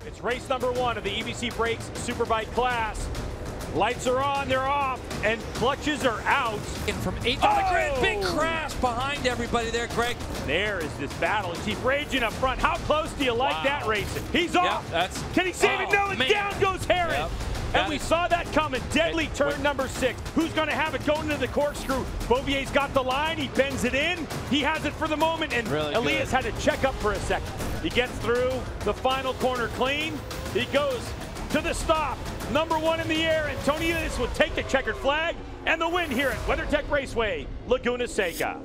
It's race number 1 of the EBC Brakes Superbike class. Lights are on, they're off, and clutches are out. And from 8th on the grid, big crash behind everybody there, Greg. There is this battle. It's raging up front. How close do you like that racing? He's off. Can he save it? No, and down goes Herron. Yep. And we saw that coming. Deadly turn number 6. Who's going to have it going into the corkscrew? Bovier's got the line. He bends it in. He has it for the moment, and really Elias had to check up for a second. He gets through the final corner clean. He goes to the stop. Number 1 in the air, and Toni Elias will take the checkered flag and the win here at WeatherTech Raceway, Laguna Seca.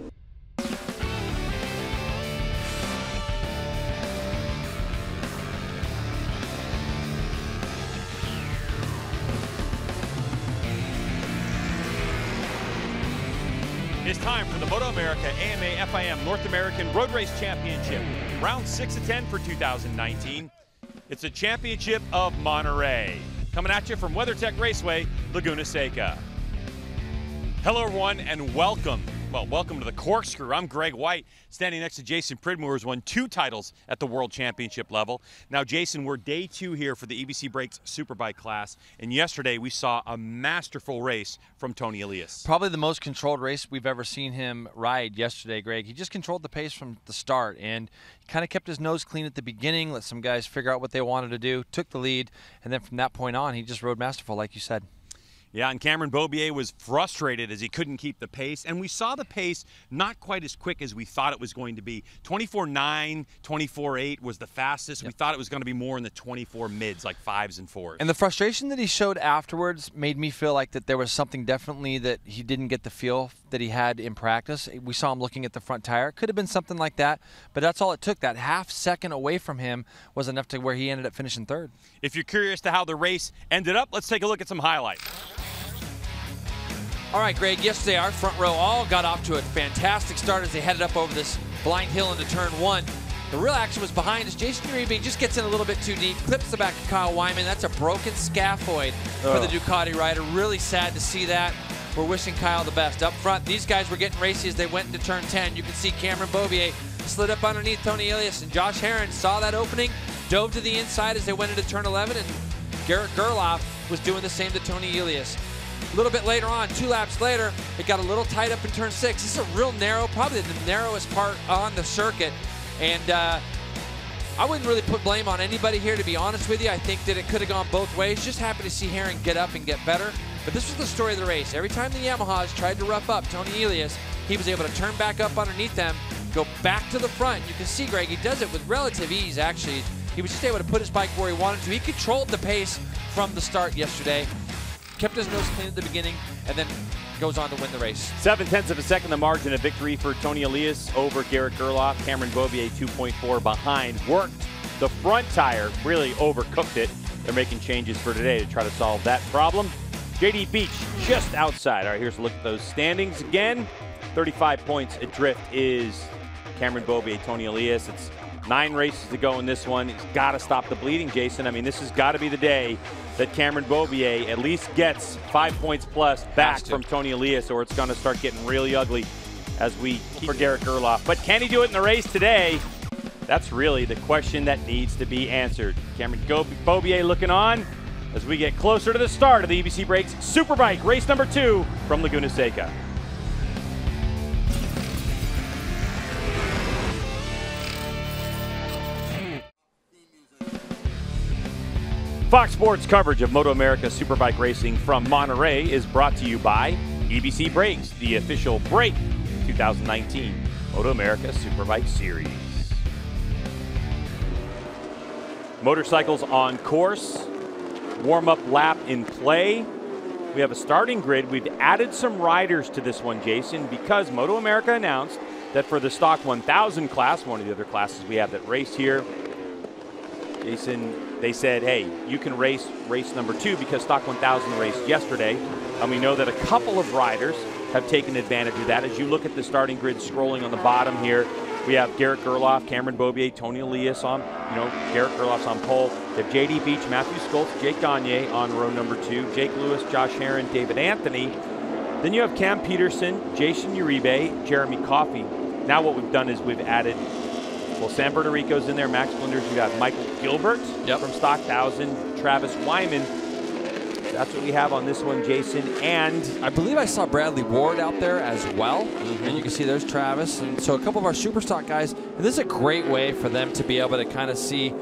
It's time for the MotoAmerica AMA FIM North American Road Race Championship. Round 6 of 10 for 2019. It's a championship of Monterey. Coming at you from WeatherTech Raceway, Laguna Seca. Hello everyone and welcome. Well, welcome to the corkscrew. I'm Greg White, standing next to Jason Pridmore, who's won 2 titles at the World Championship level. Now, Jason, we're day 2 here for the EBC Brakes Superbike class, and yesterday we saw a masterful race from Toni Elias. Probably the most controlled race we've ever seen him ride yesterday, Greg. He just controlled the pace from the start, and he kind of kept his nose clean at the beginning, let some guys figure out what they wanted to do, took the lead, and then from that point on, he just rode masterful, like you said. Yeah, and Cameron Beaubier was frustrated as he couldn't keep the pace, and we saw the pace not quite as quick as we thought it was going to be. 24.9, 24.8 was the fastest. Yep. We thought it was going to be more in the 24 mids, like 5s and 4s. And the frustration that he showed afterwards made me feel like that there was something definitely that he didn't get the feel that he had in practice. We saw him looking at the front tire. Could have been something like that, but that's all it took. That half second away from him was enough to where he ended up finishing 3rd. If you're curious to how the race ended up, let's take a look at some highlights. All right, Greg, yesterday our front row all got off to a fantastic start as they headed up over this blind hill into turn 1. The real action was behind us. Jason Uribe just gets in a little bit too deep, clips the back of Kyle Wyman. That's a broken scaphoid for the Ducati rider. Really sad to see that. We're wishing Kyle the best. Up front, these guys were getting racy as they went into turn 10. You can see Cameron Beaubier slid up underneath Toni Elias, and Josh Herron saw that opening, dove to the inside as they went into turn 11, and Garrett Gerloff was doing the same to Toni Elias. A little bit later on, 2 laps later, it got a little tight up in turn 6. This is a real narrow, probably the narrowest part on the circuit. And I wouldn't really put blame on anybody here, to be honest with you. I think that it could have gone both ways. Just happy to see Herron get up and get better. But this was the story of the race. Every time the Yamahas tried to rough up Toni Elias, he was able to turn back up underneath them, go back to the front. You can see, Greg, he does it with relative ease, actually. He was just able to put his bike where he wanted to. He controlled the pace from the start yesterday. Kept his nose clean at the beginning, and then goes on to win the race. 0.7 of a second the margin of victory for Toni Elias over Garrett Gerloff. Cameron Beaubier 2.4 behind. Worked the front tire, really overcooked it. They're making changes for today to try to solve that problem. JD Beach just outside. All right, here's a look at those standings again. 35 points adrift is Cameron Beaubier, Toni Elias. It's 9 races to go in this one. He's got to stop the bleeding, Jason. I mean, this has got to be the day that Cameron Beaubier at least gets 5 points plus back from Toni Elias, or it's going to start getting really ugly as we keep for Garrett Gerloff. But can he do it in the race today? That's really the question that needs to be answered. Cameron Beaubier looking on as we get closer to the start of the EBC Brakes Superbike, race number 2 from Laguna Seca. Fox Sports coverage of MotoAmerica Superbike racing from Monterey is brought to you by EBC Brakes, the official brake 2019 MotoAmerica Superbike Series. Motorcycles on course, warm-up lap in play. We have a starting grid. We've added some riders to this one, Jason, because MotoAmerica announced that for the Stock 1000 class, one of the other classes we have that race here, Jason, they said, hey, you can race number 2 because Stock 1000 raced yesterday. And we know that a couple of riders have taken advantage of that. As you look at the starting grid scrolling on the bottom here, we have Garrett Gerloff, Cameron Beaubier, Toni Elias on, Garrett Gerloff's on pole. They have JD Beach, Matthew Skoltz, Jake Gagne on row number 2, Jake Lewis, Josh Herron, David Anthony. Then you have Cam Peterson, Jason Uribe, Jeremy Coffey. Now what we've done is we've added Well, San Bernardino's in there. Max Blinders. You got Michael Gilbert from Stock 1000. Travis Wyman. That's what we have on this one, Jason. And I believe I saw Bradley Ward out there as well. And you can see there's Travis. And so a couple of our super stock guys. And this is a great way for them to be able to kind of see.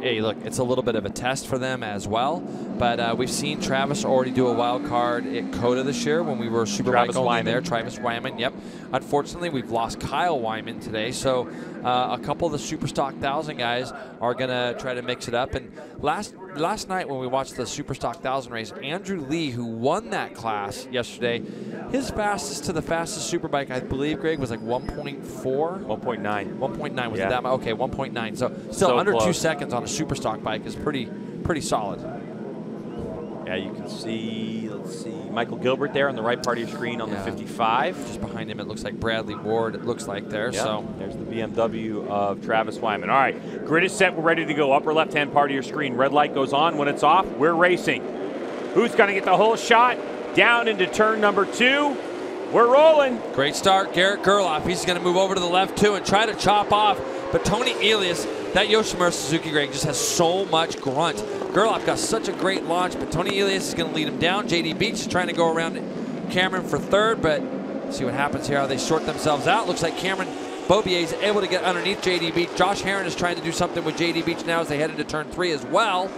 Hey, look, it's a little bit of a test for them as well. But we've seen Travis already do a wild card at COTA this year when we were Superbike only there. Travis Wyman, yep. Unfortunately, we've lost Kyle Wyman today. So a couple of the Superstock 1000 guys are going to try to mix it up. And last night when we watched the Superstock 1000 race, Andrew Lee, who won that class yesterday, his fastest to the fastest Superbike, I believe, Greg, was like 1.4? 1.9. 1.9, was it that much? Okay, 1.9. So still under close. 2 seconds on a Superstock bike is pretty solid. Yeah, you can see, let's see, Michael Gilbert there on the right part of your screen on the 55. Just behind him, it looks like Bradley Ward, it looks like there. So there's the BMW of Travis Wyman. All right, grid is set, we're ready to go. Upper left-hand part of your screen. Red light goes on. When it's off, we're racing. Who's going to get the whole shot? Down into turn number 2. We're rolling. Great start, Garrett Gerloff. He's going to move over to the left, too, and try to chop off. But Toni Elias, that Yoshimura Suzuki, Greg, just has so much grunt. Gerloff got such a great launch, but Toni Elias is going to lead him down. JD Beach is trying to go around Cameron for third, but see what happens here, how they sort themselves out. Looks like Cameron Beaubier is able to get underneath JD Beach. Josh Herron is trying to do something with JD Beach now as they head into turn 3 as well.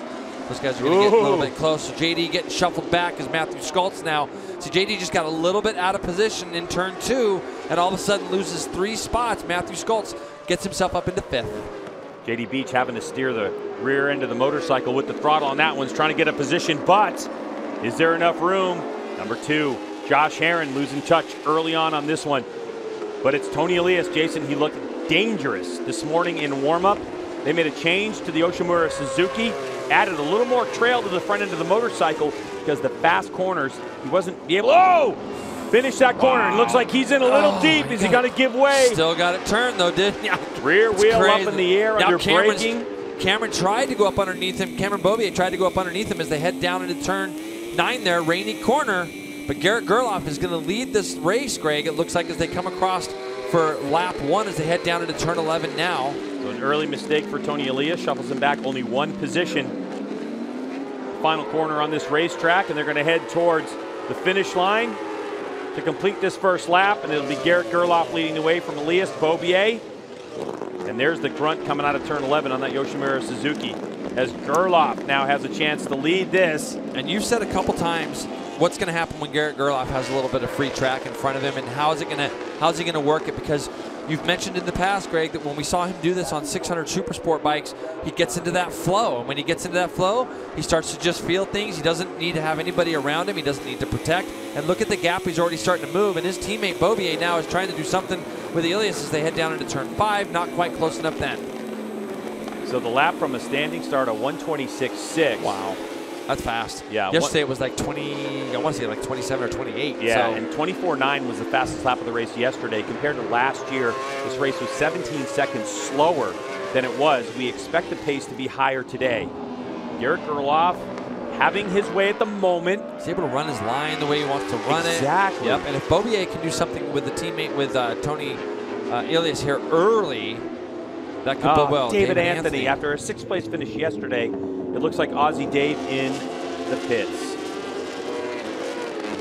Those guys are going to get a little bit close. So JD getting shuffled back as Matthew Schultz now. So JD just got a little bit out of position in turn 2 and all of a sudden loses 3 spots. Matthew Schultz gets himself up into 5th. JD Beach having to steer the rear end of the motorcycle with the throttle on that one's trying to get a position, but is there enough room? Number 2, Josh Herron losing touch early on this one. But it's Toni Elias, Jason. He looked dangerous this morning in warm-up. They made a change to the Yoshimura Suzuki, added a little more trail to the front end of the motorcycle because the fast corners, he wasn't able to finish that corner. It looks like he's in a little deep. Is he going to give way? Still got it turned, though, didn't he? Rear wheel up in the air under braking. Cameron tried to go up underneath him. Cameron Beaubier tried to go up underneath him as they head down into turn 9 there, rainy corner. But Garrett Gerloff is going to lead this race, Greg. It looks like as they come across for lap 1 as they head down into turn 11 now. So an early mistake for Toni Elias, shuffles him back only 1 position. Final corner on this racetrack, and they're going to head towards the finish line to complete this first lap, and it'll be Garrett Gerloff leading the way from Elias Beaubier. And there's the grunt coming out of turn 11 on that Yoshimura Suzuki as Gerloff now has a chance to lead this. And you've said a couple times what's going to happen when Garrett Gerloff has a little bit of free track in front of him, and how's he going to work it? Because you've mentioned in the past, Greg, that when we saw him do this on 600 Supersport bikes, he gets into that flow. And when he gets into that flow, he starts to just feel things. He doesn't need to have anybody around him. He doesn't need to protect. And look at the gap he's already starting to move. And his teammate Beaubier now is trying to do something with Elias as they head down into turn 5. Not quite close enough then. So the lap from a standing start of 126.6. Wow. That's fast. Yeah. Yesterday it was like 20, I want to say like 27 or 28. Yeah, so. and 24.9 was the fastest lap of the race yesterday. Compared to last year, this race was 17 seconds slower than it was. We expect the pace to be higher today. Garrett Gerloff having his way at the moment. He's able to run his line the way he wants to run it. Exactly. Yep. And if Beaubier can do something with the teammate with Toni Elias here early, that could go well. David Anthony, after a 6th place finish yesterday, it looks like Aussie Dave in the pits.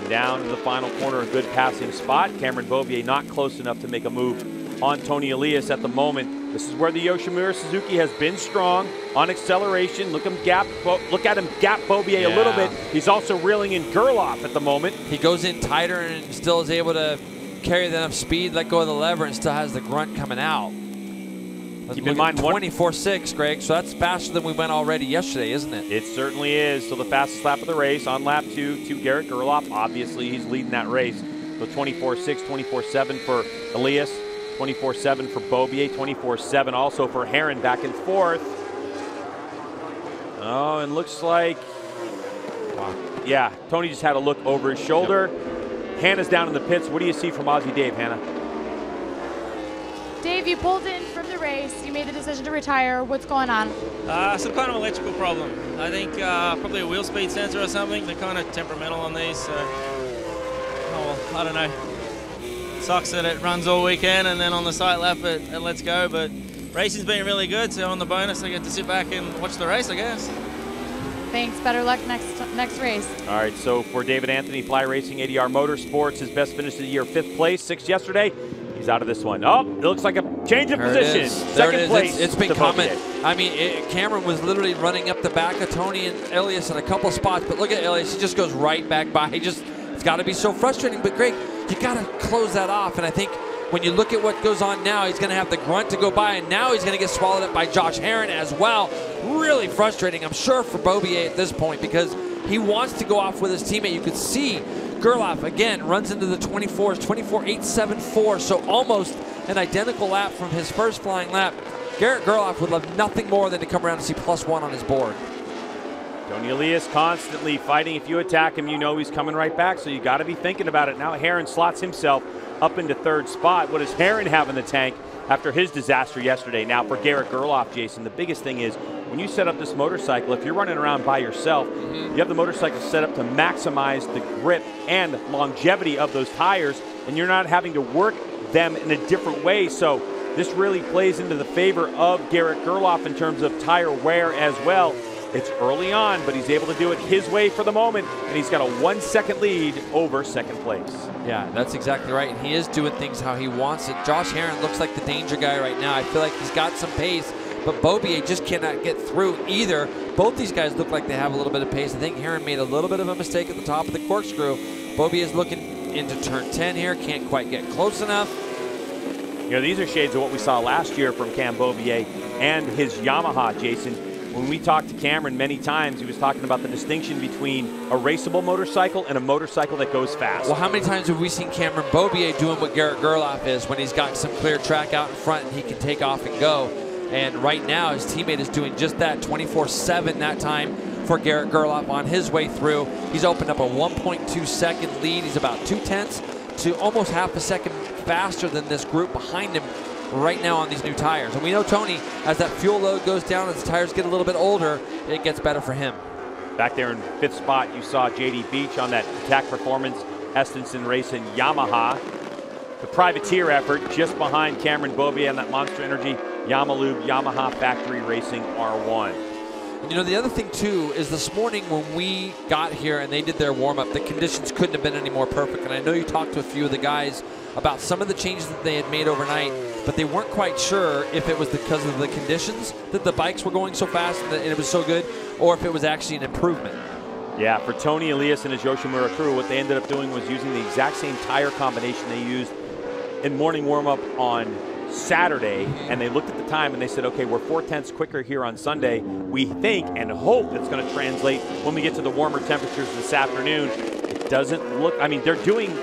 Down to the final corner, a good passing spot. Cameron Beaubier not close enough to make a move on Toni Elias at the moment. This is where the Yoshimura Suzuki has been strong on acceleration. Look at him gap Beaubier a little bit. He's also reeling in Gerloff at the moment. He goes in tighter and still is able to carry enough speed, let go of the lever, and still has the grunt coming out. Keep in mind 24.6, Greg, so that's faster than we went already yesterday, isn't it? It certainly is. So the fastest lap of the race on lap 2 to Garrett Gerloff. Obviously, he's leading that race. So 24.6, 24.7 for Elias, 24.7 for Beaubier, 24.7 also for Herron back and forth. Oh, and looks like, yeah, Tony just had a look over his shoulder. Yep. Hannah's down in the pits. What do you see from Aussie Dave, Hannah? Dave, you pulled in from the race. You made the decision to retire. What's going on? Some kind of electrical problem. I think probably a wheel speed sensor or something. They're kind of temperamental on these. So, oh, well, I don't know. Sucks that it runs all weekend and then on the sight lap it lets go. But racing's been really good, so on the bonus I get to sit back and watch the race, I guess. Thanks. Better luck next race. All right, so for David Anthony, Fly Racing, ADR Motorsports, his best finish of the year, 5th place, 6th yesterday. He's out of this one. Oh, it looks like a change of position. Second place. It's been coming. I mean, Cameron was literally running up the back of Toni and Elias in a couple spots, but look at Elias. He just goes right back by. It's got to be so frustrating. But Greg, you got to close that off. And I think when you look at what goes on now, he's going to have the grunt to go by, and now he's going to get swallowed up by Josh Herrin as well. Really frustrating, I'm sure, for Beaubier at this point, because he wants to go off with his teammate. You could see Gerloff, again, runs into the 24s, 24.874, so almost an identical lap from his first flying lap. Garrett Gerloff would love nothing more than to come around and see +1 on his board. Toni Elias constantly fighting. If you attack him, you know he's coming right back, so you got to be thinking about it. Now Herrin slots himself up into 3rd spot. What does Herrin have in the tank after his disaster yesterday? Now for Garrett Gerloff, Jason, the biggest thing is when you set up this motorcycle, if you're running around by yourself, you have the motorcycle set up to maximize the grip and longevity of those tires, and you're not having to work them in a different way. So this really plays into the favor of Garrett Gerloff in terms of tire wear as well. It's early on, but he's able to do it his way for the moment, and he's got a 1-second lead over 2nd place. Yeah, that's exactly right, and he is doing things how he wants it. Josh Herrin looks like the danger guy right now. I feel like he's got some pace, but Beaubier just cannot get through either. Both these guys look like they have a little bit of pace. I think Herrin made a little bit of a mistake at the top of the corkscrew. Beaubier is looking into turn 10 here, can't quite get close enough. You know, these are shades of what we saw last year from Cam Beaubier and his Yamaha, Jason. When we talked to Cameron many times, he was talking about the distinction between a raceable motorcycle and a motorcycle that goes fast. Well, how many times have we seen Cameron Beaubier doing what Garrett Gerloff is when he's got some clear track out in front and he can take off and go? And right now, his teammate is doing just that, 24/7 that time for Garrett Gerloff on his way through. He's opened up a 1.2-second lead. He's about 0.2 to almost half a second faster than this group behind him right now on these new tires. And we know Toni, as that fuel load goes down, as the tires get a little bit older, it gets better for him. Back there in 5th spot, you saw JD Beach on that Attack Performance Estenson Racing Yamaha. The privateer effort just behind Cameron Beaubier on that Monster Energy Yamalube Yamaha Factory Racing R1. And you know, the other thing too is this morning when we got here and they did their warm-up, the conditions couldn't have been any more perfect. And I know you talked to a few of the guys about some of the changes that they had made overnight, but they weren't quite sure if it was because of the conditions that the bikes were going so fast and it was so good, or if it was actually an improvement. Yeah, for Toni Elias and his Yoshimura crew, what they ended up doing was using the exact same tire combination they used in morning warm-up on Saturday, and they looked at the time and they said, okay, we're 0.4 quicker here on Sunday. We think and hope it's going to translate when we get to the warmer temperatures this afternoon. It doesn't look, I mean, they're doing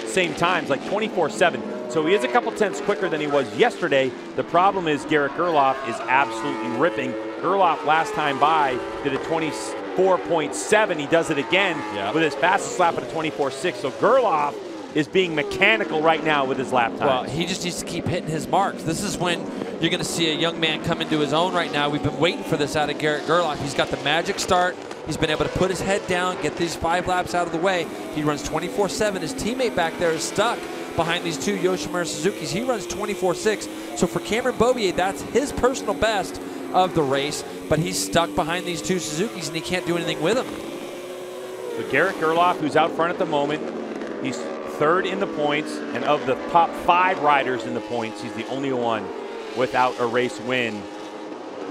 same times, like 24/7. So he is a couple tenths quicker than he was yesterday. The problem is Garrett Gerloff is absolutely ripping. Gerloff last time by did a 24.7. He does it again with his fastest lap at a 24.6. So Gerloff is being mechanical right now with his lap times. Well, he just needs to keep hitting his marks. This is when you're going to see a young man come into his own right now. We've been waiting for this out of Garrett Gerloff. He's got the magic start. He's been able to put his head down, get these 5 laps out of the way. He runs 24/7. His teammate back there is stuck behind these 2 Yoshimura Suzukis. He runs 24/6. So for Cameron Beaubier, that's his personal best of the race, but he's stuck behind these 2 Suzukis and he can't do anything with them. So Garrett Gerloff, who's out front at the moment, he's 3rd in the points, and of the top 5 riders in the points, he's the only one without a race win.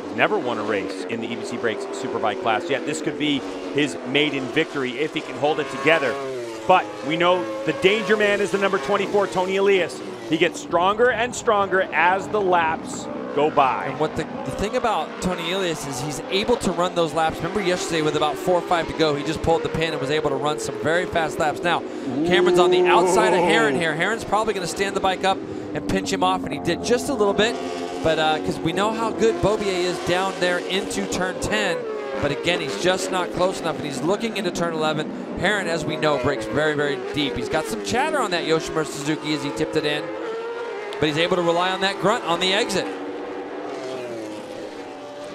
He's never won a race in the EBC Brakes Superbike class yet. This could be his maiden victory if he can hold it together. But we know the danger man is the number 24, Toni Elias. He gets stronger and stronger as the laps go by. And what the thing about Toni Elias is he's able to run those laps. Remember yesterday with about 4 or 5 to go, he just pulled the pin and was able to run some very fast laps. Now, Cameron's on the outside of Herrin here. Herrin's probably going to stand the bike up and pinch him off, and he did just a little bit, but because we know how good Beaubier is down there into turn 10, but again, he's just not close enough, and he's looking into turn 11. Herrin, as we know, breaks very, very deep. He's got some chatter on that Yoshimura Suzuki as he tipped it in, but he's able to rely on that grunt on the exit.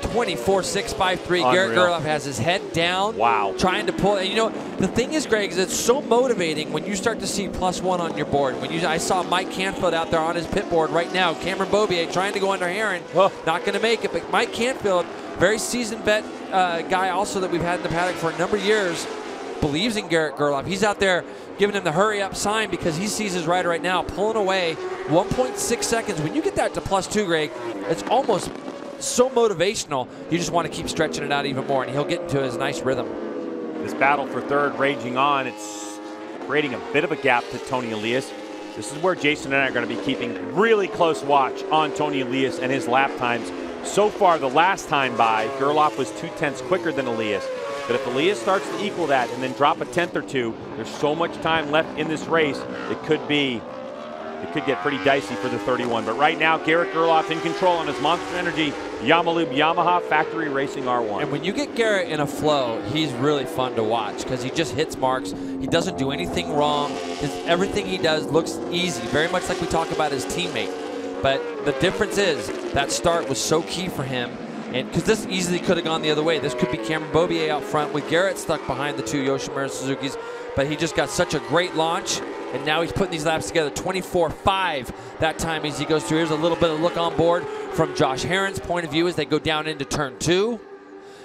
24.653. Garrett Gerloff has his head down. Wow. Trying to pull. And you know, the thing is, Greg, is it's so motivating when you start to see +1 on your board. I saw Mike Canfield out there on his pit board right now. Cameron Beaubier trying to go under Herrin. Not going to make it. But Mike Canfield, very seasoned vet guy also that we've had in the paddock for a number of years, believes in Garrett Gerloff. He's out there giving him the hurry up sign because he sees his rider right now pulling away 1.6 seconds. When you get that to +2, Greg, it's almost so motivational. You just want to keep stretching it out even more, and he'll get into his nice rhythm. This battle for third raging on. It's creating a bit of a gap to Toni Elias. This is where Jason and I are going to be keeping really close watch on Toni Elias and his lap times. So far, the last time by, Gerloff was 0.2 quicker than Elias. But if Elias starts to equal that and then drop a 10th or 2, there's so much time left in this race, it could get pretty dicey for the 31. But right now, Garrett Gerloff in control on his Monster Energy Yamalube Yamaha Factory Racing R1. And when you get Garrett in a flow, he's really fun to watch because he just hits marks. He doesn't do anything wrong. Everything he does looks easy, very much like we talk about his teammate. But the difference is that start was so key for him. And because this easily could have gone the other way. This could be Cameron Beaubier out front with Garrett stuck behind the 2 Yoshimura Suzukis. But he just got such a great launch. And now he's putting these laps together. 24.5 that time as he goes through. Here's a little bit of look on board from Josh Herrin's point of view as they go down into turn 2.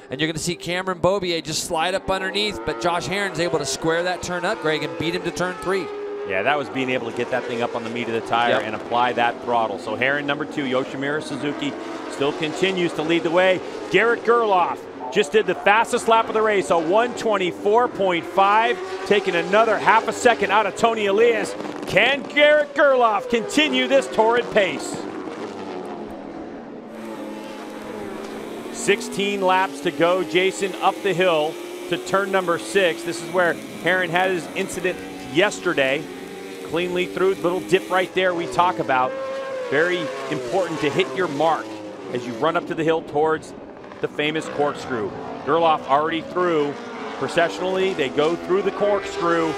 And you're going to see Cameron Beaubier just slide up underneath. But Josh Herrin's able to square that turn up, Greg, and beat him to turn 3. Yeah, that was being able to get that thing up on the meat of the tire and apply that throttle. So Herrin, number 2, Yoshimura Suzuki, still continues to lead the way. Garrett Gerloff just did the fastest lap of the race, a 1:24.5, taking another half a second out of Toni Elias. Can Garrett Gerloff continue this torrid pace? 16 laps to go, Jason, up the hill to turn number 6. This is where Herrin had his incident yesterday. Cleanly through, little dip right there we talk about. Very important to hit your mark as you run up to the hill towards the famous corkscrew. Gerloff already through. Processionally, they go through the corkscrew.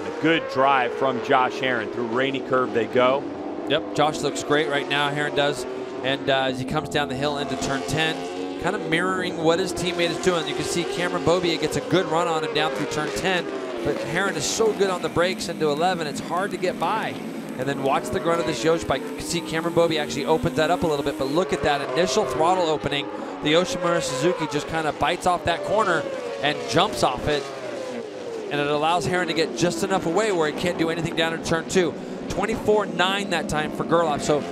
A good drive from Josh Herrin. Through Rainy Curve they go. Yep, Josh looks great right now, Herrin does. And as he comes down the hill into turn 10, kind of mirroring what his teammate is doing. You can see Cameron Beaubier gets a good run on him down through turn 10. But Herrin is so good on the brakes into 11, it's hard to get by. And then watch the grunt of this Yosh bike. You can see Cameron Beaubier actually opens that up a little bit, but look at that initial throttle opening. The Yoshimura Suzuki just kind of bites off that corner and jumps off it. And it allows Herrin to get just enough away where he can't do anything down in turn 2. 24.9 that time for Gerloff, so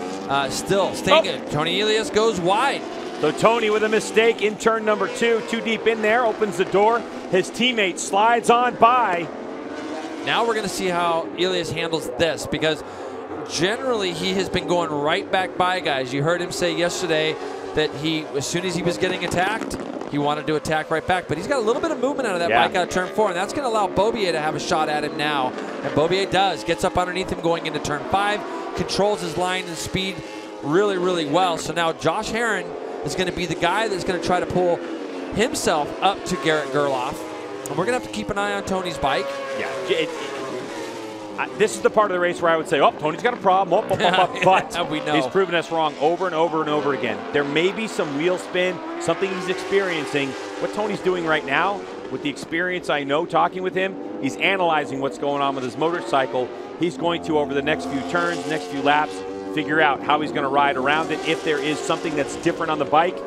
still staying good. Toni Elias goes wide. So Toni with a mistake in turn number 2, too deep in there, opens the door. His teammate slides on by. Now we're going to see how Elias handles this, because generally he has been going right back by guys. You heard him say yesterday that as soon as he was getting attacked, he wanted to attack right back. But he's got a little bit of movement out of that bike out of turn 4, and that's going to allow Beaubier to have a shot at him now. And Beaubier does. Gets up underneath him going into turn 5, controls his line and speed really, really well. So now Josh Herrin is going to be the guy that's going to try to pull himself up to Garrett Gerloff. And we're going to have to keep an eye on Toni's bike. Yeah, this is the part of the race where I would say, oh, Toni's got a problem, but we know. He's proven us wrong over and over and over again. There may be some wheel spin, something he's experiencing. What Toni's doing right now, with the experience I know talking with him, he's analyzing what's going on with his motorcycle. He's going to, over the next few turns, next few laps, figure out how he's going to ride around it. If there is something that's different on the bike,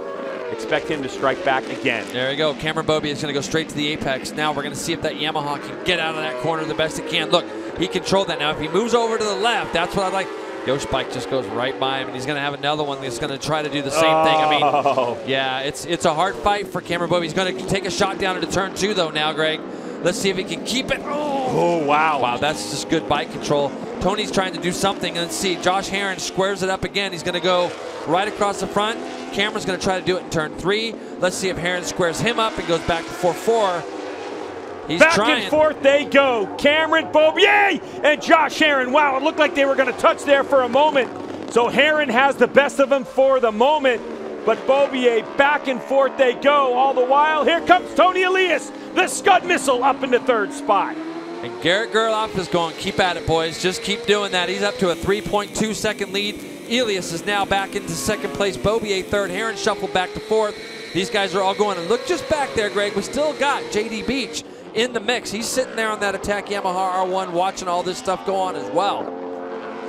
expect him to strike back again. There you go. Cameron Beaubier is going to go straight to the apex. Now we're going to see if that Yamaha can get out of that corner the best it can. Look, he controlled that. Now if he moves over to the left, that's what I like. Yosh bike just goes right by him, and he's going to have another one that's going to try to do the same thing. I mean, yeah, it's a hard fight for Cameron Beaubier. He's going to take a shot down into turn 2, though, now, Greg. Let's see if he can keep it. Oh, wow. Wow, that's just good bike control. Toni's trying to do something. Let's see. Josh Herrin squares it up again. He's going to go right across the front. Cameron's going to try to do it in turn 3. Let's see if Herrin squares him up and goes back to 4-4. He's back trying. and forth they go. Cameron Beaubier and Josh Herrin. Wow, it looked like they were going to touch there for a moment. So Herrin has the best of them for the moment. But Beaubier, back and forth they go. All the while, here comes Toni Elias, the Scud Missile, up into 3rd spot. And Garrett Gerloff is going, keep at it, boys. Just keep doing that. He's up to a 3.2 second lead. Elias is now back into second place. Beaubier third. Herron shuffled back to fourth. These guys are all going. And look just back there, Greg. We still got JD Beach in the mix. He's sitting there on that Attack Yamaha R1 watching all this stuff go on as well.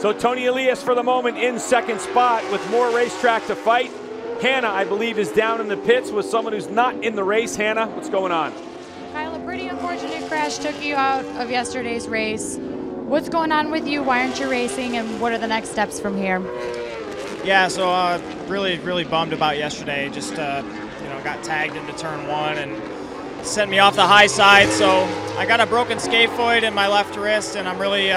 So Toni Elias for the moment in second spot with more racetrack to fight. Hannah, I believe, is down in the pits with someone who's not in the race. Hannah, what's going on? Kyle, a pretty unfortunate crash took you out of yesterday's race. What's going on with you? Why aren't you racing, and what are the next steps from here? Yeah, so really bummed about yesterday. Just got tagged into turn one and sent me off the high side. So I got a broken scaphoid in my left wrist, and I'm really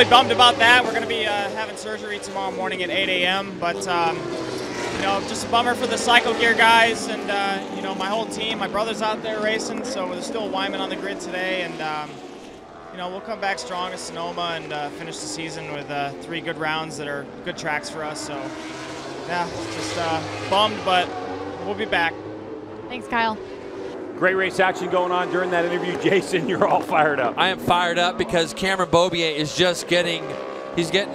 bummed about that. We're going to be having surgery tomorrow morning at 8 a.m. But just a bummer for the cycle gear guys, and my whole team. My brother's out there racing, so there's still a Wyman on the grid today, and we'll come back strong at Sonoma and finish the season with 3 good rounds that are good tracks for us. So yeah, just bummed, but we'll be back. Thanks, Kyle. Great race action going on during that interview. Jason, you're all fired up. I am fired up because Cameron Beaubier is just getting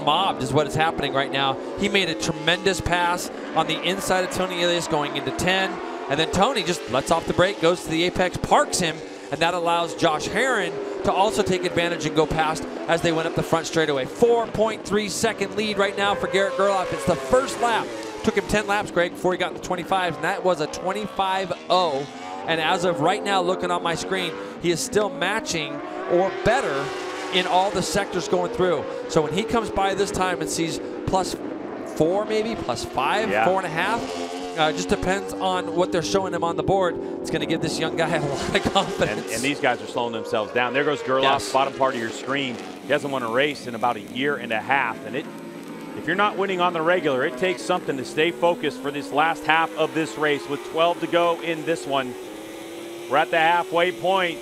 mobbed is what is happening right now. He made a tremendous pass on the inside of Toni Elias going into 10, and then Toni just lets off the brake, goes to the apex, parks him, and that allows Josh Herron to also take advantage and go past as they went up the front straightaway. 4.3 second lead right now for Garrett Gerloff. It's the first lap. Took him 10 laps, Greg, before he got in the 25s, and that was a 25-0. And as of right now, looking on my screen, he is still matching or better in all the sectors going through. So when he comes by this time and sees +4 maybe, +5, yeah. 4.5, just depends on what they're showing him on the board. It's going to give this young guy a lot of confidence. And these guys are slowing themselves down. There goes Gerloff, Yes. bottom part of your screen. He hasn't won a race in about a year and a half. And if you're not winning on the regular, it takes something to stay focused for this last half of this race with 12 to go in this one. We're at the halfway point.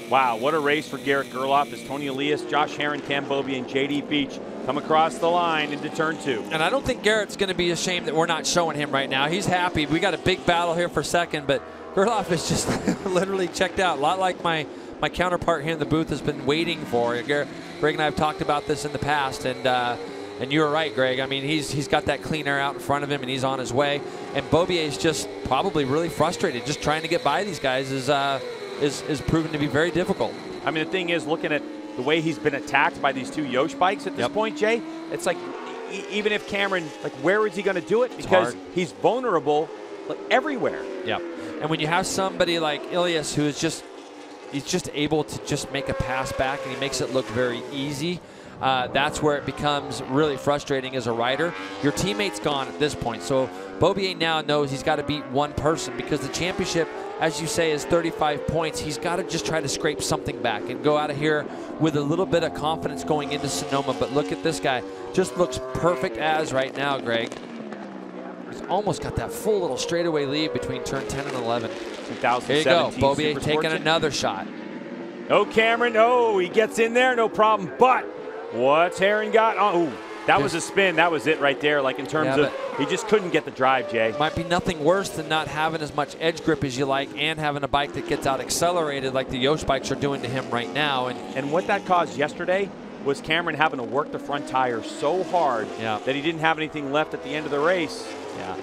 Wow, what a race for Garrett Gerloff as Toni Elias, Josh Herron, Cam Beaubier, and JD Beach come across the line into turn 2. And I don't think Garrett's going to be ashamed that we're not showing him right now. He's happy. We got a big battle here for second, but Gerloff is just literally checked out. A lot like my counterpart here in the booth has been waiting for. Greg and I have talked about this in the past, and you were right, Greg. I mean, he's got that clean air out in front of him, and he's on his way. And Beaubier is just probably really frustrated. Just trying to get by these guys is proven to be very difficult. I mean, the thing is, looking at the way he's been attacked by these 2 Yosh bikes at this point, Jay, it's like even if Cameron, like, where is he going to do it? Because he's vulnerable everywhere. Yep. And when you have somebody like Elias who is he's just able to just make a pass back, and he makes it look very easy. That's where it becomes really frustrating as a rider. Your teammate's gone at this point, so Beaubier now knows he's got to beat one person because the championship, as you say, is 35 points. He's got to just try to scrape something back and go out of here with a little bit of confidence going into Sonoma. But look at this guy. Just looks perfect as right now, Greg. He's almost got that full little straightaway lead between turn 10 and 11. 2017 Here you go. Beaubier Super taking Sports. another shot. No, Cameron. Oh, he gets in there, no problem. But what's Herron got? Oh, that was a spin. That was it right there. Like in terms of, he just couldn't get the drive, Jay. Might be nothing worse than not having as much edge grip as you like and having a bike that gets out accelerated like the Yosh bikes are doing to him right now. And what that caused yesterday was Cameron having to work the front tire so hard that he didn't have anything left at the end of the race. Yeah.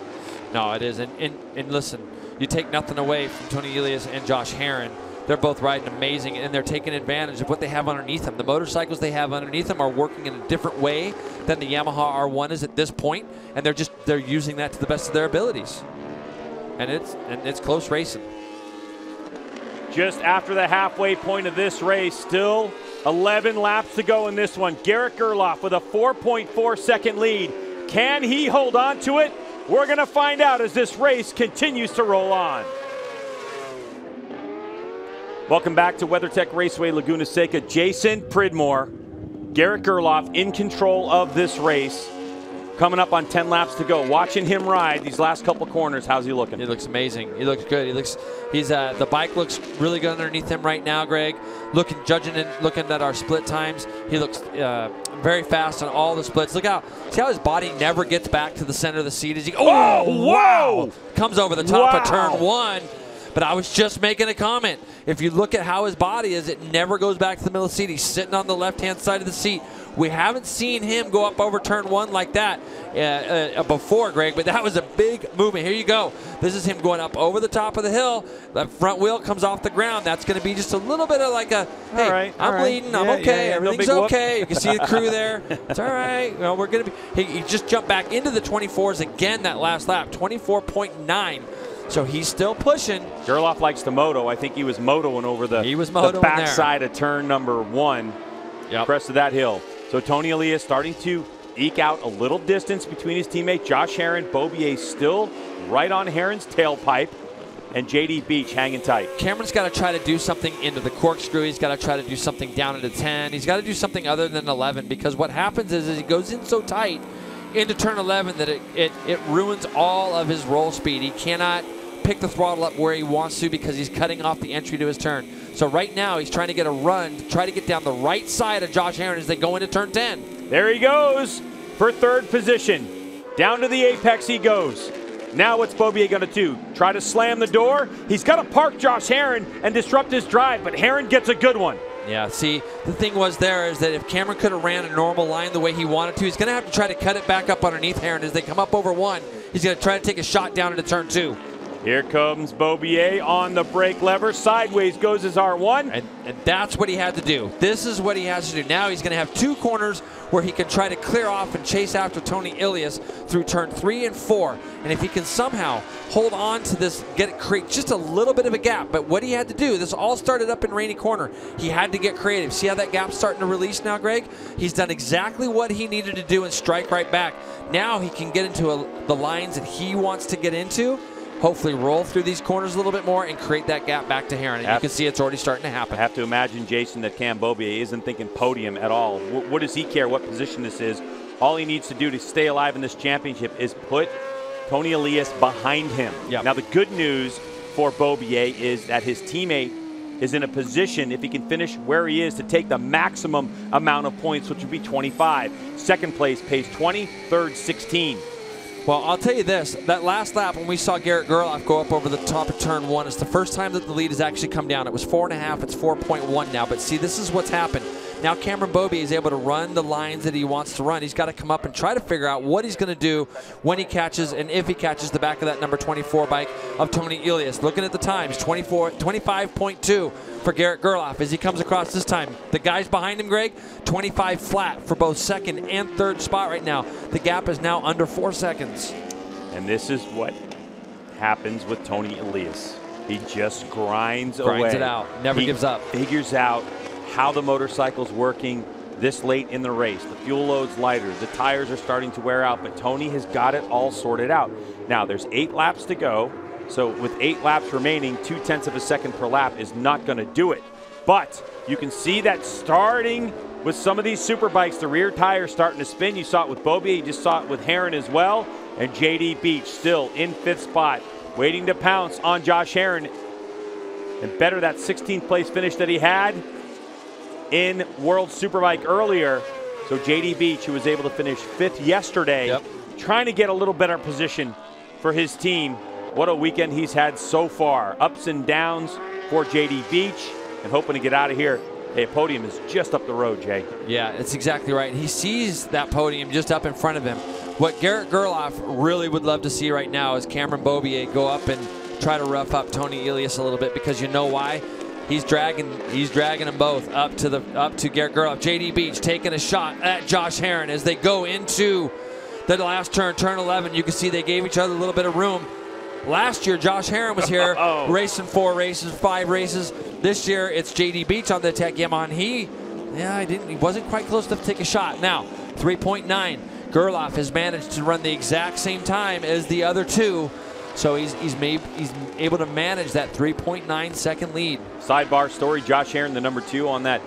No, it is. And listen, you take nothing away from Toni Elias and Josh Herron. They're both riding amazing, and they're taking advantage of what they have underneath them. The motorcycles they have underneath them are working in a different way than the Yamaha R1 is at this point, and they're using that to the best of their abilities. And it's close racing. Just after the halfway point of this race, still 11 laps to go in this one. Garrett Gerloff with a 4.4 second lead. Can he hold on to it? We're going to find out as this race continues to roll on. Welcome back to WeatherTech Raceway, Laguna Seca. Jason Pridmore, Garrett Gerloff in control of this race. Coming up on 10 laps to go. Watching him ride these last couple corners. How's he looking? He looks amazing. He looks good. The bike looks really good underneath him right now, Greg. Looking at our split times, he looks very fast on all the splits. See how his body never gets back to the center of the seat as he. Oh, wow! Whoa! Comes over the top of turn 1. But I was just making a comment. If you look at how his body is, it never goes back to the middle of the seat. He's sitting on the left-hand side of the seat. We haven't seen him go up over turn 1 like that before, Greg, but that was a big movement. Here you go. This is him going up over the top of the hill. The front wheel comes off the ground. That's going to be just a little bit of like a, hey, I'm bleeding, I'm okay, everything's okay. You can see the crew there. It's all right. Well, we're going to be. He just jumped back into the 24s again that last lap, 24.9. So he's still pushing. Gerloff likes to moto. I think he was motoing over the backside of turn number 1. Yep. Crest of that hill. So Toni Elias starting to eke out a little distance between his teammate Josh Herrin. Beaubier still right on Herrin's tailpipe. And JD Beach hanging tight. Cameron's got to try to do something into the corkscrew. He's got to try to do something down into 10. He's got to do something other than 11, because what happens is he goes in so tight into turn 11 that it ruins all of his roll speed. He cannot pick the throttle up where he wants to because he's cutting off the entry to his turn. So right now he's trying to get a run to try to get down the right side of Josh Herrin as they go into turn 10. There he goes for third position. Down to the apex he goes. Now what's Beaubier going to do? Try to slam the door? He's got to park Josh Herrin and disrupt his drive, but Herrin gets a good one. Yeah, see, the thing was there is that if Cameron could have ran a normal line the way he wanted to, he's going to have to try to cut it back up underneath Herrin as they come up over 1. He's going to try to take a shot down into turn 2. Here comes Beaubier on the brake lever. Sideways goes his R1. And that's what he had to do. This is what he has to do. Now he's going to have 2 corners where he can try to clear off and chase after Toni Elias through turn 3 and 4. And if he can somehow hold on to this, create just a little bit of a gap. But what he had to do, this all started up in Rainy Corner. He had to get creative. See how that gap's starting to release now, Greg? He's done exactly what he needed to do and strike right back. Now he can get into the lines that he wants to get into. Hopefully roll through these corners a little bit more and create that gap back to Herrin. And you can see it's already starting to happen. I have to imagine, Jason, that Cam Beaubier isn't thinking podium at all. What does he care what position this is? All he needs to do to stay alive in this championship is put Toni Elias behind him. Yep. Now, the good news for Beaubier is that his teammate is in a position, if he can finish where he is, to take the maximum amount of points, which would be 25. Second place pays 20, third 16. Well, I'll tell you this, that last lap when we saw Garrett Gerloff go up over the top of turn 1, it's the first time that the lead has actually come down. It was 4.5, it's 4.1 now. But see, this is what's happened. Now Cameron Beaubier is able to run the lines that he wants to run. He's got to come up and try to figure out what he's going to do when he catches and if he catches the back of that number 24 bike of Toni Elias. Looking at the times, 25.2 for Garrett Gerloff as he comes across this time. The guys behind him, Greg, 25 flat for both second and third spot right now. The gap is now under 4 seconds. And this is what happens with Toni Elias. He just grinds away. Grinds it out, never gives up. Figures out how the motorcycle's working this late in the race. The fuel load's lighter, the tires are starting to wear out, but Toni has got it all sorted out. Now there's 8 laps to go, so with 8 laps remaining, 0.2 of a second per lap is not going to do it. But you can see that starting with some of these superbikes, the rear tire starting to spin. You saw it with Beaubier, you just saw it with Herrin as well, and JD Beach still in 5th spot, waiting to pounce on Josh Herrin and better that 16th place finish that he had in World Superbike earlier. So JD Beach, who was able to finish 5th yesterday, trying to get a little better position for his team. What a weekend he's had so far. Ups and downs for JD Beach, and hoping to get out of here. Hey, a podium is just up the road, Jay. Yeah, that's exactly right. He sees that podium just up in front of him. What Garrett Gerloff really would love to see right now is Cameron Beaubier go up and try to rough up Toni Elias a little bit, because you know why? He's dragging them both up to Garrett Gerloff. JD Beach taking a shot at Josh Herrin as they go into the last turn, turn 11. You can see they gave each other a little bit of room. Last year, Josh Herrin was here racing 4 races, 5 races. This year, it's JD Beach on the Tech Yamaha. He wasn't quite close enough to take a shot. Now, 3.9. Gerloff has managed to run the exact same time as the other 2. So he's able to manage that 3.9 second lead. Sidebar story, Josh Herrin, the number 2 on that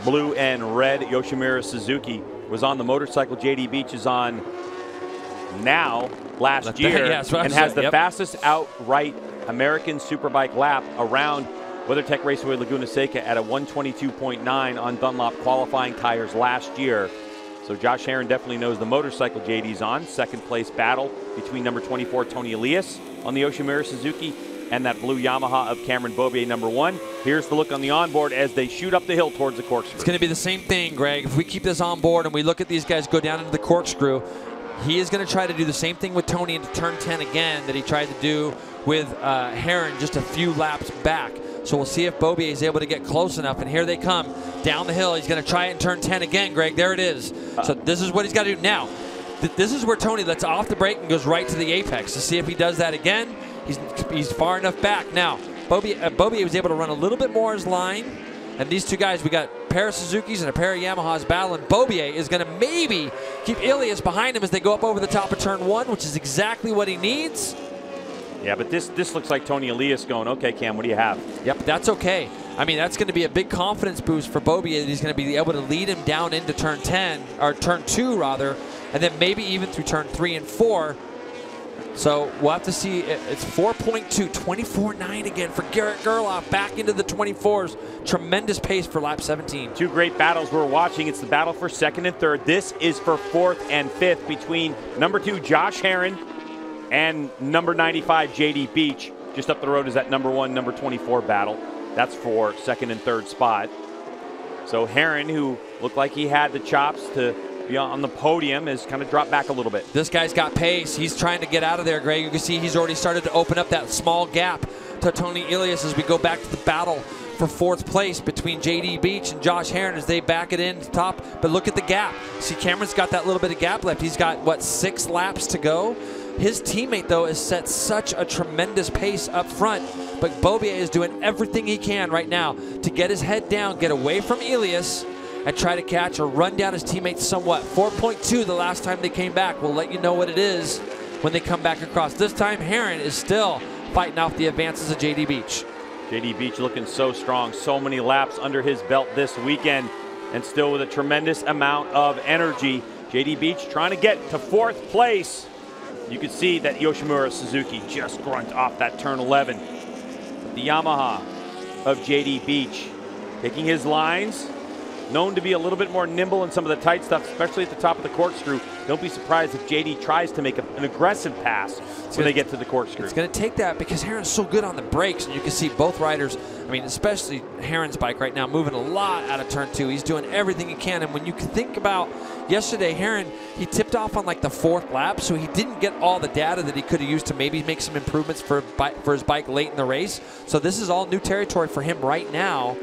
blue and red Yoshimura Suzuki, was on the motorcycle JD Beach is on now last year, and has the fastest outright American Superbike lap around WeatherTech Raceway Laguna Seca at a 122.9 on Dunlop qualifying tires last year. So Josh Herrin definitely knows the motorcycle JD's on. Second place battle between number 24 Toni Elias on the Yoshimura Suzuki and that blue Yamaha of Cameron Beaubier, number 1. Here's the look on the onboard as they shoot up the hill towards the corkscrew. It's going to be the same thing, Greg. If we keep this on board and we look at these guys go down into the corkscrew, he is going to try to do the same thing with Toni into turn 10 again that he tried to do with Herrin just a few laps back. So we'll see if Beaubier is able to get close enough. And here they come down the hill. He's going to try it in turn 10 again, Greg. There it is. So this is what he's got to do now. This is where Toni lets off the brake and goes right to the apex. To see if he does that again. He's far enough back. Now, Beaubier was able to run a little bit more his line. And these two guys, we got a pair of Suzuki's and a pair of Yamahas battling. Beaubier is going to maybe keep Elias behind him as they go up over the top of turn 1, which is exactly what he needs. Yeah, but this looks like Toni Elias going, okay, Cam, what do you have? Yep, that's okay. I mean, that's going to be a big confidence boost for Beaubier that he's going to be able to lead him down into turn 10, or turn 2 rather, and then maybe even through turn 3 and 4. So we'll have to see. It's 4.2, 24.9 again for Garrett Gerloff, back into the 24s. Tremendous pace for lap 17. Two great battles we're watching. It's the battle for 2nd and 3rd. This is for 4th and 5th between number 2, Josh Herrin, and number 95, JD Beach. Just up the road is that number 1, number 24 battle. That's for 2nd and 3rd spot. So Herrin, who looked like he had the chops to be on the podium, has kind of dropped back a little bit. This guy's got pace. He's trying to get out of there, Greg. You can see he's already started to open up that small gap to Toni Elias as we go back to the battle for 4th place between JD Beach and Josh Herrin as they back it in to top. But look at the gap. See, Cameron's got that little bit of gap left. He's got, what, 6 laps to go? His teammate, though, has set such a tremendous pace up front, but Beaubier is doing everything he can right now to get his head down, get away from Elias, and try to catch or run down his teammates somewhat. 4.2 the last time they came back. We'll let you know what it is when they come back across. This time, Herrin is still fighting off the advances of JD Beach. JD Beach looking so strong, so many laps under his belt this weekend, and still with a tremendous amount of energy. JD Beach trying to get to 4th place. You can see that Yoshimura Suzuki just grunt off that turn 11. The Yamaha of JD Beach taking his lines, known to be a little bit more nimble in some of the tight stuff, especially at the top of the corkscrew. Don't be surprised if JD tries to make an aggressive pass when they get to the corkscrew. It's going to take that because Herrin's so good on the brakes, and you can see both riders, I mean, especially Herrin's bike right now, moving a lot out of turn 2. He's doing everything he can, and when you can think about yesterday, Herrin, he tipped off on like the 4th lap, so he didn't get all the data that he could have used to maybe make some improvements for his bike late in the race. So this is all new territory for him right now.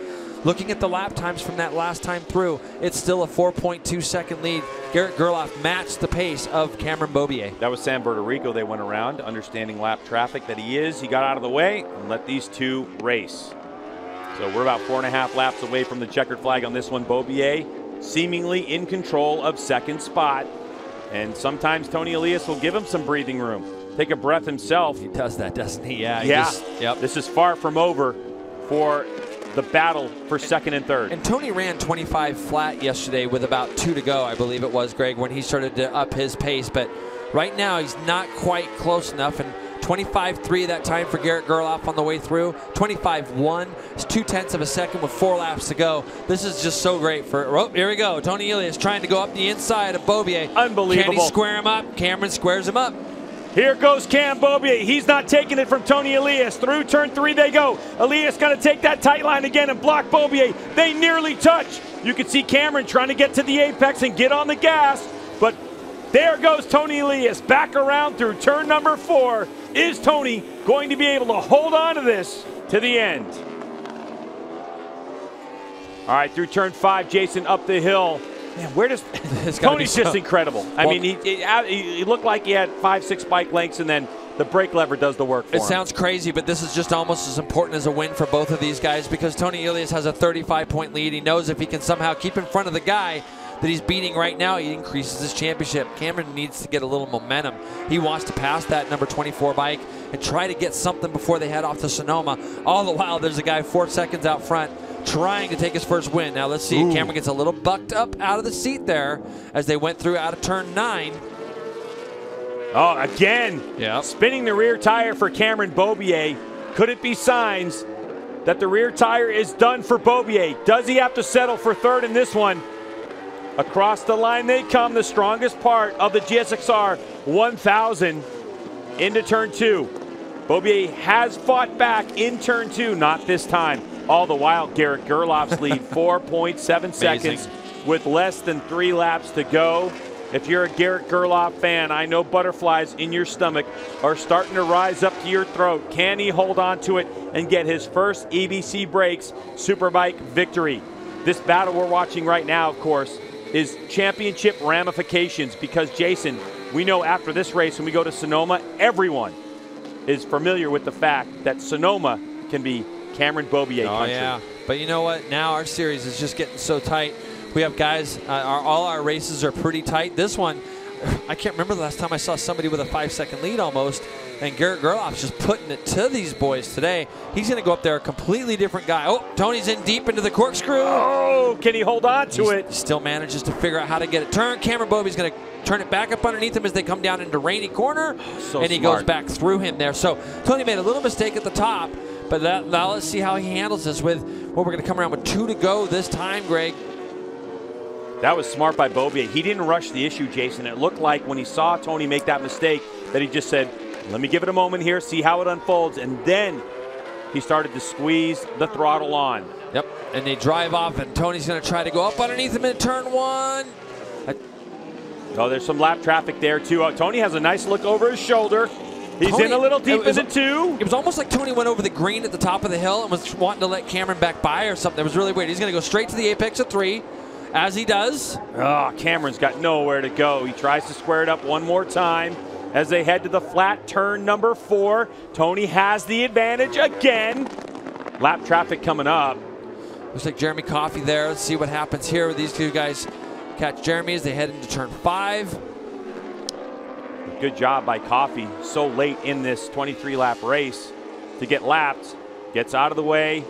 Looking at the lap times from that last time through, it's still a 4.2 second lead. Garrett Gerloff matched the pace of Cameron Beaubier. That was San Bertorico. They went around, understanding lap traffic that he is. He got out of the way and let these two race. So we're about 4.5 laps away from the checkered flag on this one. Beaubier seemingly in control of 2nd spot. And sometimes Toni Elias will give him some breathing room. Take a breath himself. He does that, doesn't he? Yeah. Yep. This is far from over for the battle for 2nd and 3rd. And Toni ran 25 flat yesterday with about 2 to go, I believe it was, Greg, when he started to up his pace. But right now, he's not quite close enough. And 25.3 that time for Garrett Gerloff on the way through. 25.1. It's 0.2 of a second with 4 laps to go. This is just so great for, oh, here we go. Toni Elias trying to go up the inside of Beaubier. Unbelievable. Can he square him up? Cameron squares him up. Here goes Cam Beaubier. He's not taking it from Toni Elias. Through turn 3 they go. Elias got to take that tight line again and block Beaubier. They nearly touch. You can see Cameron trying to get to the apex and get on the gas. But there goes Toni Elias back around through turn number 4. Is Toni going to be able to hold on to this to the end? All right, through turn 5, Jason up the hill. Man, where does Tony's just incredible. I mean, he looked like he had 5-6 bike lengths, and then the brake lever does the work for him. It sounds crazy, but this is just almost as important as a win for both of these guys because Toni Elias has a 35-point lead. He knows if he can somehow keep in front of the guy that he's beating right now, he increases his championship. Cameron needs to get a little momentum. He wants to pass that number 24 bike and try to get something before they head off to Sonoma. All the while, there's a guy 4 seconds out front trying to take his first win. Now let's see. Cameron gets a little bucked up out of the seat there as they went through out of turn 9. Oh, again. Yeah. Spinning the rear tire for Cameron Beaubier. Could it be signs that the rear tire is done for Beaubier? Does he have to settle for 3rd in this one? Across the line they come, the strongest part of the GSXR 1000 into turn 2. Beaubier has fought back in turn 2, not this time. All the while, Garrett Gerloff's lead 4.7 seconds with less than 3 laps to go. If you're a Garrett Gerloff fan, I know butterflies in your stomach are starting to rise up to your throat. Can he hold on to it and get his first EBC Brakes Superbike victory? This battle we're watching right now, of course, is championship ramifications, because, Jason, we know after this race when we go to Sonoma, everyone is familiar with the fact that Sonoma can be Cameron Beaubier country. Yeah, but you know what? Now our series is just getting so tight. We have guys, all our races are pretty tight. This one, I can't remember the last time I saw somebody with a 5-second lead almost, and Garrett Gerloff's just putting it to these boys today. He's going to go up there a completely different guy. Oh, Tony's in deep into the corkscrew. Oh, can he hold on to it? Still manages to figure out how to get it turned. Cameron Beaubier's going to turn it back up underneath him as they come down into rainy corner, and he goes back through him there. So Tony made a little mistake at the top, but now let's see how he handles this with, well, we're going to come around with 2 to go this time, Greg. That was smart by Beaubier. He didn't rush the issue, Jason. It looked like when he saw Tony make that mistake that he just said, let me give it a moment here, see how it unfolds, and then he started to squeeze the throttle on. Yep, and they drive off, and Tony's going to try to go up underneath him in turn 1. Oh, there's some lap traffic there, too. Tony has a nice look over his shoulder. He's in a little deep into 2. It was almost like Tony went over the green at the top of the hill and was wanting to let Cameron back by or something. It was really weird. He's going to go straight to the apex of 3, as he does. Oh, Cameron's got nowhere to go. He tries to square it up one more time as they head to the flat turn number 4. Tony has the advantage again. Lap traffic coming up. Looks like Jeremy Coffey there. Let's see what happens here with these 2 guys. Catch Jeremy as they head into turn 5. Good job by Coffey so late in this 23-lap race to get lapped. Gets out of the way.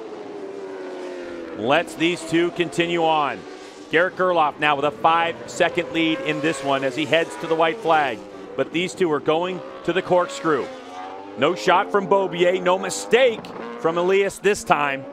Lets these 2 continue on. Garrett Gerloff now with a 5-second lead in this one as he heads to the white flag. But these 2 are going to the corkscrew. No shot from Beaubier, no mistake from Elias this time.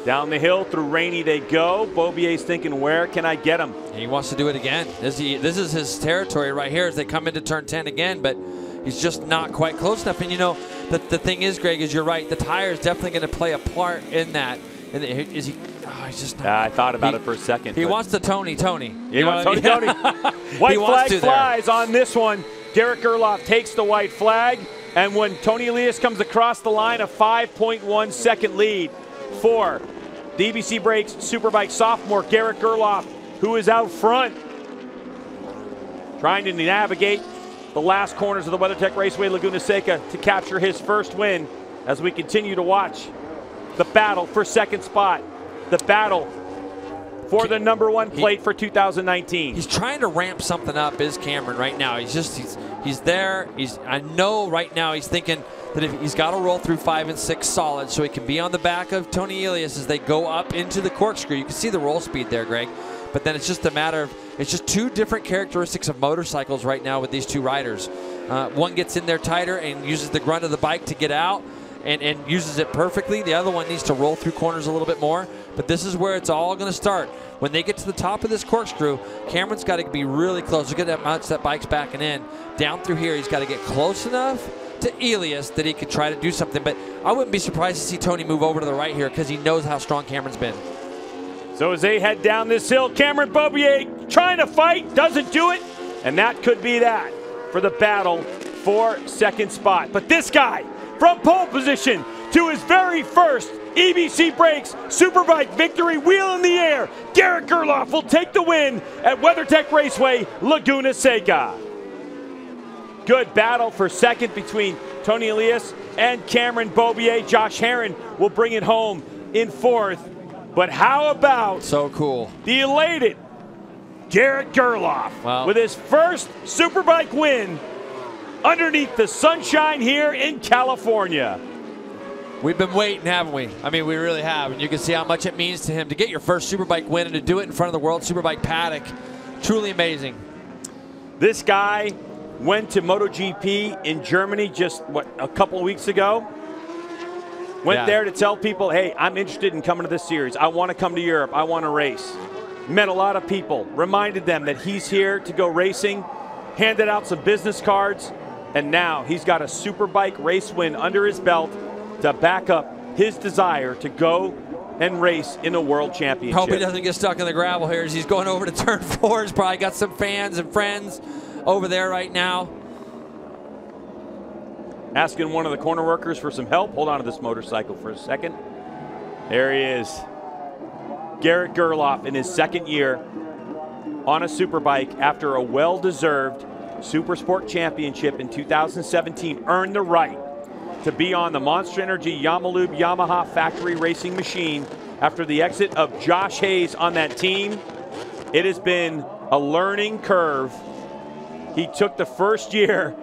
Down the hill through rainy they go. Beaubier's thinking, where can I get him? He wants to do it again. This is his territory right here as they come into turn 10 again, but he's just not quite close enough. And you know, the thing is, Greg, is you're right. The tire is definitely going to play a part in that. And is he? Oh, he's just not. I thought about it for a second. He wants the Tony. He wants Tony. White flag flies on this one. Garrett Gerloff takes the white flag. And when Toni Elias comes across the line, a 5.1 second lead for the EBC Brakes Superbike sophomore Garrett Gerloff, who is out front, trying to navigate the last corners of the WeatherTech Raceway Laguna Seca to capture his first win as we continue to watch the battle for second spot, the battle for the #1 plate for 2019. He's trying to ramp something up, is Cameron, right now. He's there. I know right now he's thinking that if he's got to roll through 5 and 6 solid so he can be on the back of Toni Elias as they go up into the corkscrew. You can see the roll speed there, Greg. But then it's just a matter of, it's just 2 different characteristics of motorcycles right now with these 2 riders. One gets in there tighter and uses the grunt of the bike to get out and uses it perfectly. The other one needs to roll through corners a little bit more. But this is where it's all going to start. When they get to the top of this corkscrew, Cameron's got to be really close. Look at how much that bike's backing in. Down through here, he's got to get close enough to Elias that he could try to do something. But I wouldn't be surprised to see Tony move over to the right here because he knows how strong Cameron's been. So as they head down this hill, Cameron Beaubier trying to fight, doesn't do it. And that could be that for the battle for second spot. But this guy, from pole position to his very first EBC Brakes Superbike victory, wheel in the air, Garrett Gerloff will take the win at WeatherTech Raceway, Laguna Seca. Good battle for second between Toni Elias and Cameron Beaubier. Josh Herron will bring it home in 4th. But how about so cool the elated Garrett Gerloff with his first Superbike win underneath the sunshine here in California? We've been waiting, haven't we? I mean, we really have. And you can see how much it means to him to get your first Superbike win and to do it in front of the World Superbike paddock. Truly amazing. This guy went to MotoGP in Germany just, a couple of weeks ago. Went there to tell people, hey, I'm interested in coming to this series. I want to come to Europe. I want to race. Met a lot of people. Reminded them that he's here to go racing. Handed out some business cards. And now he's got a Superbike race win under his belt to back up his desire to go and race in a world championship. Hope he doesn't get stuck in the gravel here as he's going over to turn 4. He's probably got some fans and friends over there right now. Asking one of the corner workers for some help. Hold on to this motorcycle for a second. There he is. Garrett Gerloff in his second year on a Superbike after a well-deserved Supersport Championship in 2017 earned the right to be on the Monster Energy Yamalube Yamaha factory racing machine after the exit of Josh Hayes on that team. It has been a learning curve. He took the first year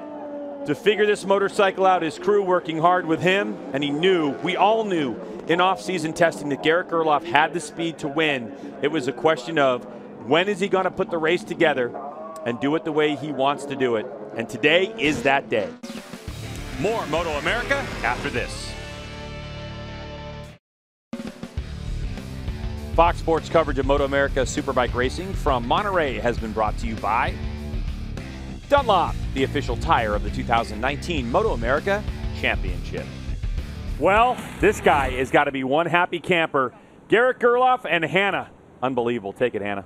to figure this motorcycle out, his crew working hard with him, and he knew, we all knew in off-season testing that Garrett Gerloff had the speed to win. It was a question of when is he going to put the race together and do it the way he wants to do it. And today is that day. More MotoAmerica after this. Fox Sports coverage of MotoAmerica Superbike Racing from Monterey has been brought to you by Dunlop, the official tire of the 2019 MotoAmerica Championship. Well, this guy has got to be one happy camper. Garrett Gerloff and Hannah. Unbelievable. Take it, Hannah.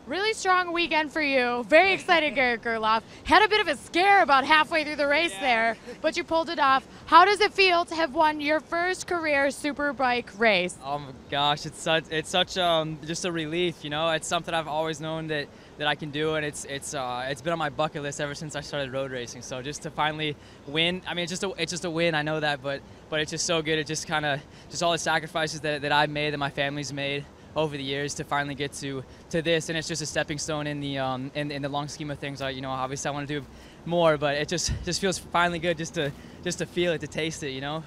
Really strong weekend for you. Very excited, Garrett Gerloff. Had a bit of a scare about halfway through the race there, but you pulled it off. How does it feel to have won your first career Superbike race? Oh my gosh, it's such just a relief, you know. It's something I've always known that I can do, and it's been on my bucket list ever since I started road racing. So just to finally win, I mean, it's just a win. I know that, but it's just so good. It just kind of all the sacrifices that I've made, that my family's made over the years to finally get to this, and it's just a stepping stone in the long scheme of things. You know, obviously I want to do more, but it just feels finally good just to feel it, to taste it. You know,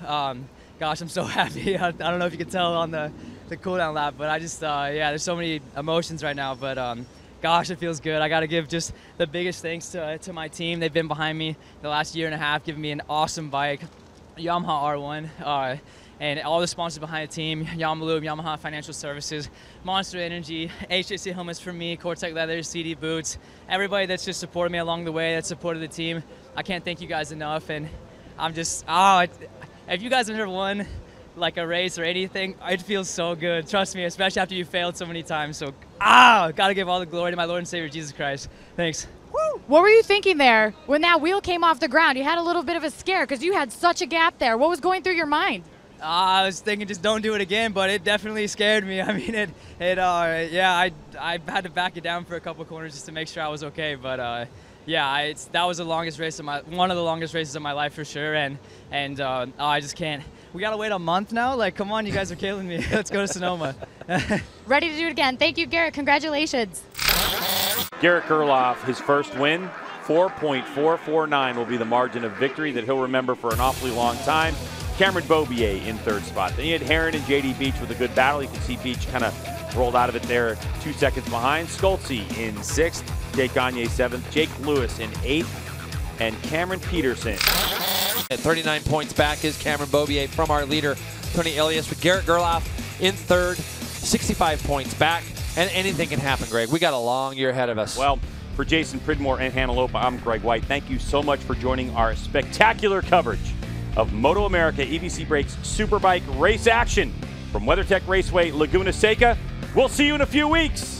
gosh, I'm so happy. I don't know if you can tell on the cool down lap, but I just yeah, there's so many emotions right now, but gosh, it feels good. I got to give just the biggest thanks to my team. They've been behind me the last year and a half, giving me an awesome bike, Yamaha R1. And all the sponsors behind the team, Yamalube, Yamaha Financial Services, Monster Energy, HJC helmets for me, WeatherTech Leather, CD boots, everybody that's just supported me along the way, that supported the team. I can't thank you guys enough, and I'm just, if you guys have never won like a race or anything, it feels so good. Trust me, especially after you failed so many times. So, gotta give all the glory to my Lord and Savior, Jesus Christ. Thanks. Woo! What were you thinking there when that wheel came off the ground? You had a little bit of a scare because you had such a gap there. What was going through your mind? I was thinking just don't do it again, but it definitely scared me. I mean, yeah, I had to back it down for a couple corners just to make sure I was okay. But yeah, that was the longest race of one of the longest races of my life for sure. And I just can't. We gotta wait a month now. Like, come on, you guys are killing me. Let's go to Sonoma. Ready to do it again. Thank you, Garrett. Congratulations. Garrett Gerloff, his first win, 4.449 will be the margin of victory that he'll remember for an awfully long time. Cameron Beaubier in third spot. Then you had Heron and JD Beach with a good battle. You can see Beach kind of rolled out of it there 2 seconds behind. Skoltzy in sixth, Jake Gagne seventh, Jake Lewis in eighth, and Cameron Peterson. At 39 points back is Cameron Beaubier from our leader, Toni Elias, with Garrett Gerloff in third, 65 points back. And anything can happen, Greg. We got a long year ahead of us. Well, for Jason Pridmore and Hannah Lopa, I'm Greg White. Thank you so much for joining our spectacular coverage of MotoAmerica EBC Brakes Superbike race action from WeatherTech Raceway, Laguna Seca. We'll see you in a few weeks.